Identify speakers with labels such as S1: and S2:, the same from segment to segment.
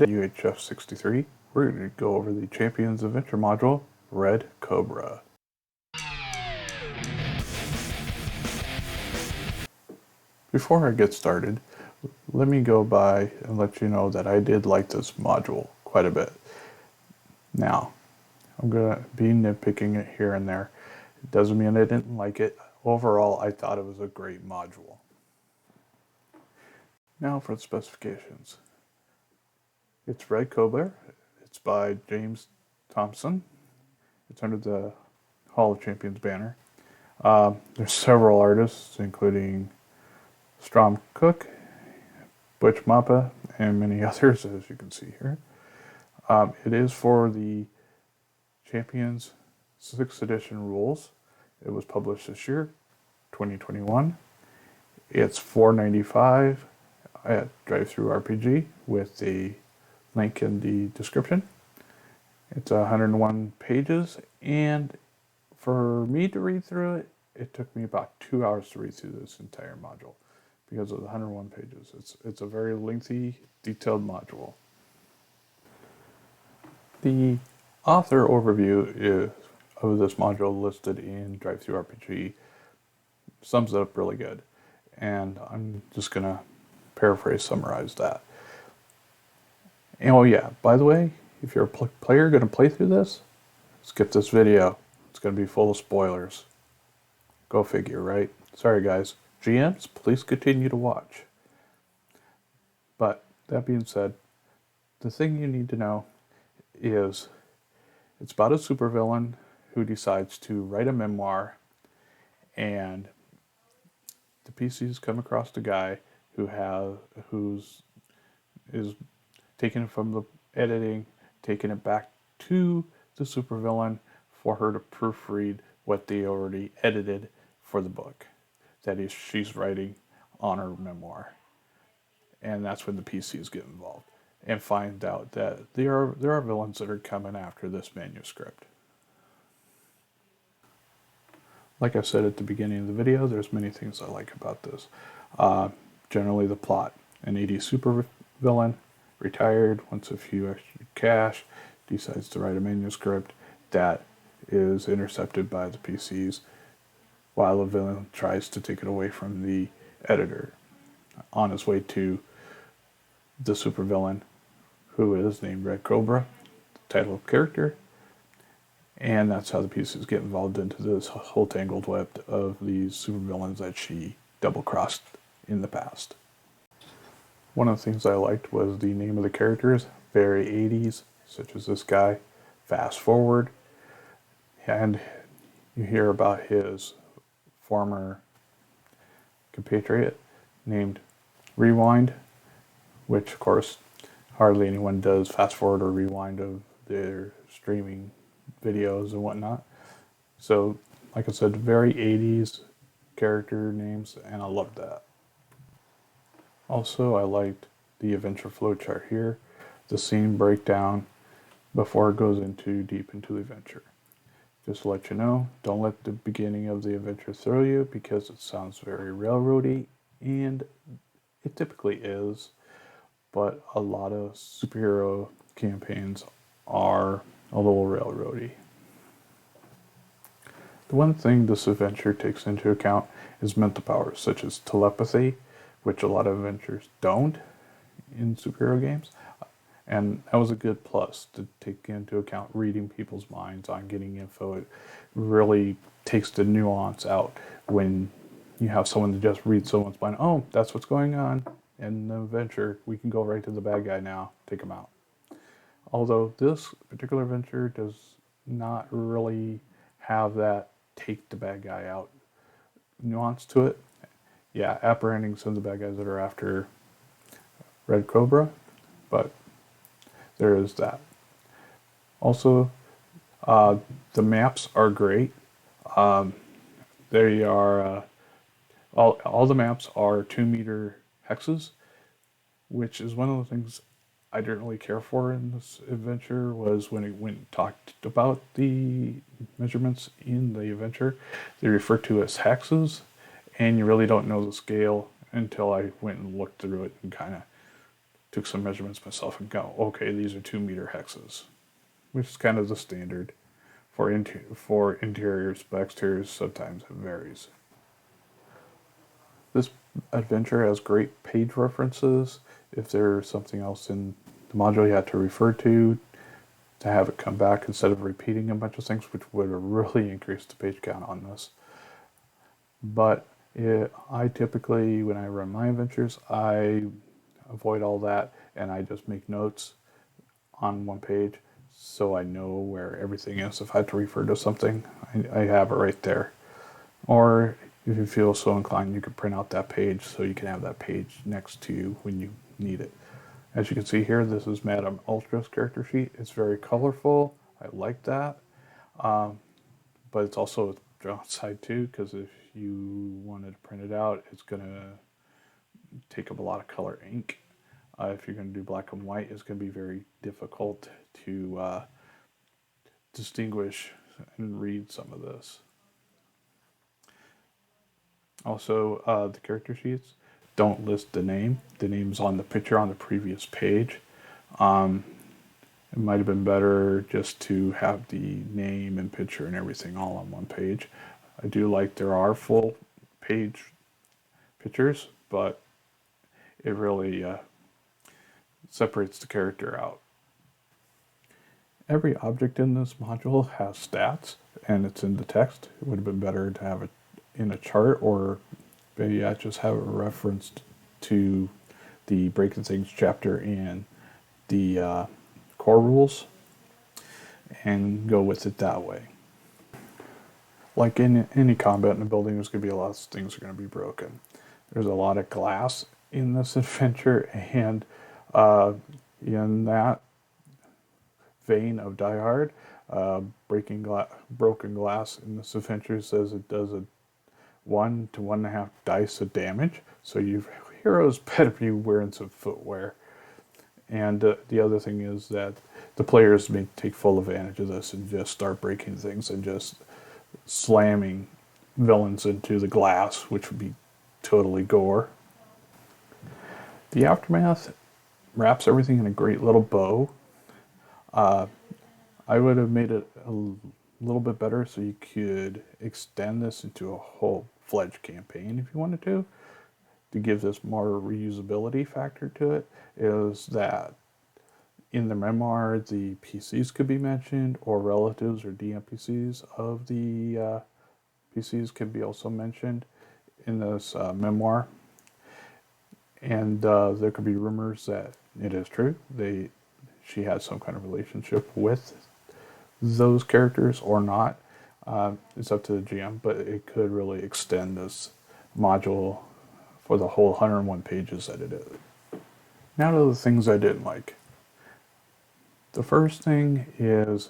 S1: UHF 63, we're going to go over the Champions Adventure module, Red Cobra. Before I get started, let me go by and let you know that I did like this module quite a bit. Now, I'm going to be nitpicking it here and there. It doesn't mean I didn't like it. Overall, I thought it was a great module. Now for the specifications. It's Red Cobra. It's by James Thompson. It's under the Hall of Champions banner. There's several artists, including Strom Cook, Butch Mappa, and many others, as you can see here. It is for the Champions 6th edition rules. It was published this year, 2021. It's $4.95 at DriveThruRPG with the link in the description. It's 101 pages, and for me to read through it, it took me about 2 hours to read through this entire module because of the 101 pages. It's a very lengthy, detailed module. The author overview of this module listed in DriveThruRPG sums it up really good, and I'm just going to summarize that. And oh yeah, by the way, if you're a player going to play through this, skip this video. It's going to be full of spoilers. Go figure, right? Sorry guys. GMs, please continue to watch. But that being said, the thing you need to know is it's about a supervillain who decides to write a memoir, and the PCs come across a guy who's taking it from the editing, taking it back to the supervillain for her to proofread what they already edited for the book that she's writing on her memoir. And that's when the PCs get involved and find out that there are villains that are coming after this manuscript. Like I said at the beginning of the video, there's many things I like about this. Generally the plot. An 80s supervillain, retired, wants a few extra cash, decides to write a manuscript that is intercepted by the PCs while the villain tries to take it away from the editor. On his way to the supervillain, who is named Red Cobra, the title character, and that's how the PCs get involved into this whole tangled web of these supervillains that she double-crossed in the past. One of the things I liked was the name of the characters, very 80s, such as this guy, Fast Forward, and you hear about his former compatriot named Rewind, which of course hardly anyone does fast forward or rewind of their streaming videos and whatnot. So, like I said, very 80s character names, and I loved that. Also, I liked the adventure flowchart here, the scene breakdown before it goes deep into the adventure. Just to let you know, don't let the beginning of the adventure throw you because it sounds very railroady, and it typically is, but a lot of superhero campaigns are a little railroady. The one thing this adventure takes into account is mental powers, such as telepathy, which a lot of adventures don't in superhero games. And that was a good plus to take into account reading people's minds on getting info. It really takes the nuance out when you have someone to just read someone's mind. Oh, that's what's going on in the adventure. We can go right to the bad guy now, take him out. Although this particular adventure does not really have that take the bad guy out nuance to it. Yeah, apprehending some of the bad guys that are after Red Cobra, but there is that. Also, the maps are great. They are all the maps are 2-meter hexes, which is one of the things I didn't really care for in this adventure. Was when it went and talked about the measurements in the adventure, they refer to as hexes, and you really don't know the scale until I went and looked through it and kind of took some measurements myself and go, okay, these are 2-meter hexes, which is kind of the standard for interiors, but exteriors sometimes it varies. This adventure has great page references. If there's something else in the module you had to refer to have it come back instead of repeating a bunch of things, which would have really increased the page count on this. But I typically, when I run my adventures, I avoid all that and I just make notes on one page so I know where everything is. If I have to refer to something, I have it right there. Or if you feel so inclined, you can print out that page so you can have that page next to you when you need it. As you can see here, this is Madame Ultra's character sheet. It's very colorful. I like that. But it's also a downside too, because if you wanted to print it out, it's going to take up a lot of color ink. If you're going to do black and white, it's going to be very difficult to distinguish and read some of this. Also, the character sheets don't list the name. The name's on the picture on the previous page. It might have been better just to have the name and picture and everything all on one page. I do like there are full page pictures, but it really separates the character out. Every object in this module has stats, and it's in the text. It would have been better to have it in a chart, or maybe just have it referenced to the Breaking Things chapter and the core rules, and go with it that way. Like in any combat in a building, there's going to be a lot of things that are going to be broken. There's a lot of glass in this adventure, and in that vein of Die Hard, broken glass in this adventure says it does a 1 to 1.5 dice of damage. So your heroes better be wearing some footwear. And the other thing is that the players may take full advantage of this and just start breaking things and just slamming villains into the glass, which would be totally gore. The Aftermath wraps everything in a great little bow. I would have made it a little bit better so you could extend this into a whole-fledged campaign if you wanted to give this more reusability factor to it. Is that in the memoir the PCs could be mentioned, or relatives or DMPCs of the PCs can be also mentioned in this memoir. And there could be rumors that it is true. She had some kind of relationship with those characters or not. It's up to the GM, but it could really extend this module for the whole 101 pages that it is. Now to the things I didn't like. The first thing is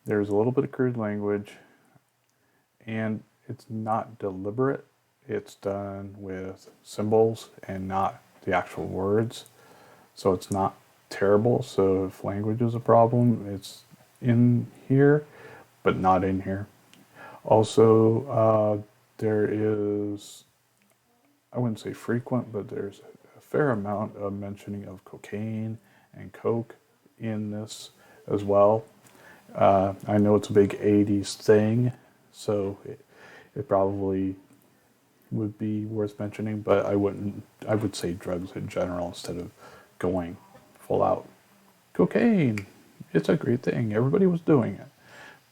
S1: there's a little bit of crude language, and it's not deliberate. It's done with symbols and not the actual words. So it's not terrible. So if language is a problem, it's in here, but not in here. Also, there is, I wouldn't say frequent, but there's a fair amount of mentioning of cocaine and coke in this as well. I know it's a big 80s thing, so it probably would be worth mentioning, but I would say drugs in general instead of going full out. Cocaine, it's a great thing. Everybody was doing it,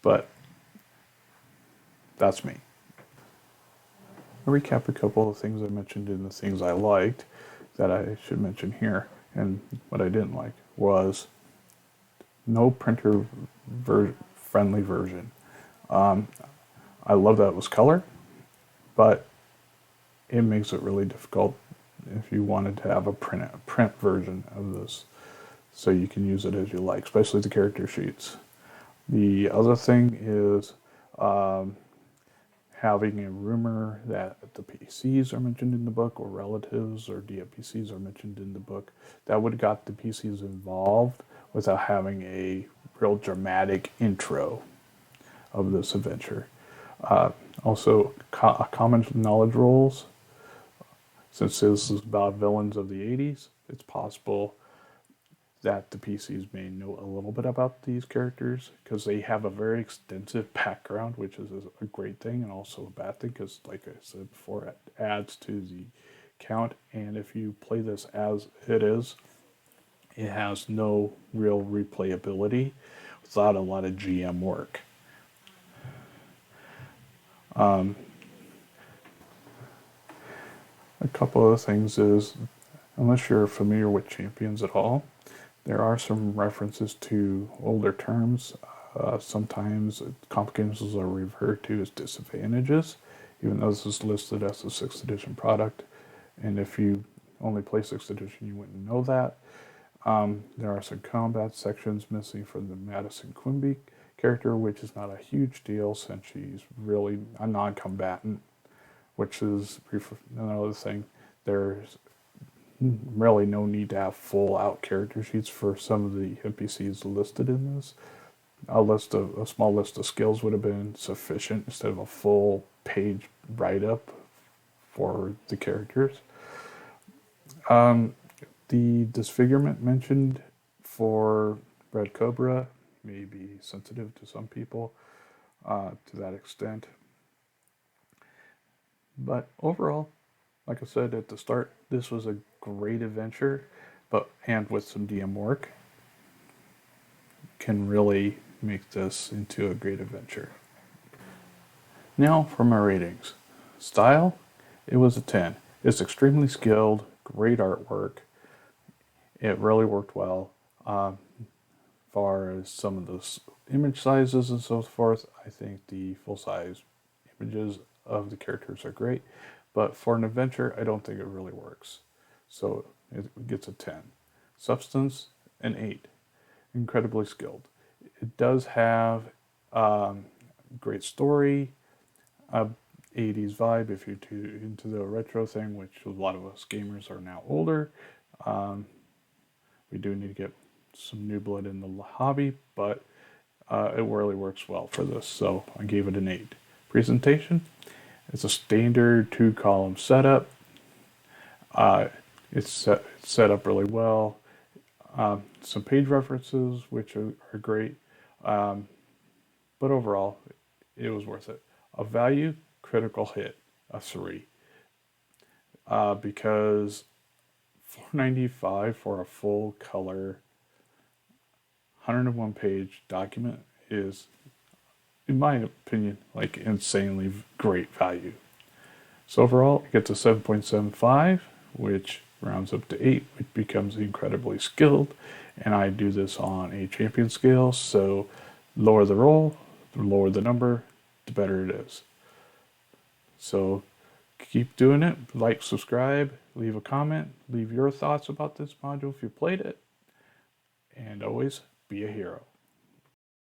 S1: but that's me. I'll recap a couple of things I mentioned in the things I liked that I should mention here, and what I didn't like was no printer friendly version. I love that it was color, but it makes it really difficult if you wanted to have a print version of this, so you can use it as you like, especially the character sheets. The other thing is having a rumor that the PCs are mentioned in the book, or relatives or DMPCs are mentioned in the book. That would have got the PCs involved without having a real dramatic intro of this adventure. Also, common knowledge rules. Since this is about villains of the 80s, it's possible that the PCs may know a little bit about these characters because they have a very extensive background, which is a great thing and also a bad thing because, like I said before, it adds to the count. And if you play this as it is, it has no real replayability without a lot of GM work. A couple of things is, unless you're familiar with champions at all, there are some references to older terms. Sometimes complications are referred to as disadvantages, even though this is listed as a 6th edition product. And if you only play 6th edition, you wouldn't know that. There are some combat sections missing from the Madison Quimby character, which is not a huge deal since she's really a non-combatant, which is another thing. There's really no need to have full out character sheets for some of the NPCs listed in this. A small list of skills would have been sufficient instead of a full page write up for the characters. The disfigurement mentioned for Red Cobra may be sensitive to some people to that extent. But overall, like I said at the start, this was a great adventure, and with some DM work, can really make this into a great adventure. Now for my ratings. Style, it was a 10. It's extremely skilled, great artwork. It really worked well. As far as some of the image sizes and so forth, I think the full-size images of the characters are great. But for an adventure, I don't think it really works. So it gets a 10. Substance, an 8. Incredibly skilled. It does have great story, 80s vibe if you're too into the retro thing, which a lot of us gamers are now older. We do need to get some new blood in the hobby, but it really works well for this, so I gave it an 8. Presentation, it's a standard 2-column setup. It's set up really well. Some page references, which are great. But overall, it was worth it. A value, critical hit, a 3. Because $4.95 for a full color 101 page document is, in my opinion, like insanely great value. So overall, it gets a 7.75, which rounds up to 8, which becomes incredibly skilled. And I do this on a champion scale, so lower the roll, the lower the number, the better it is. So keep doing it. Like, subscribe, leave a comment, leave your thoughts about this module if you played it, and always be a hero.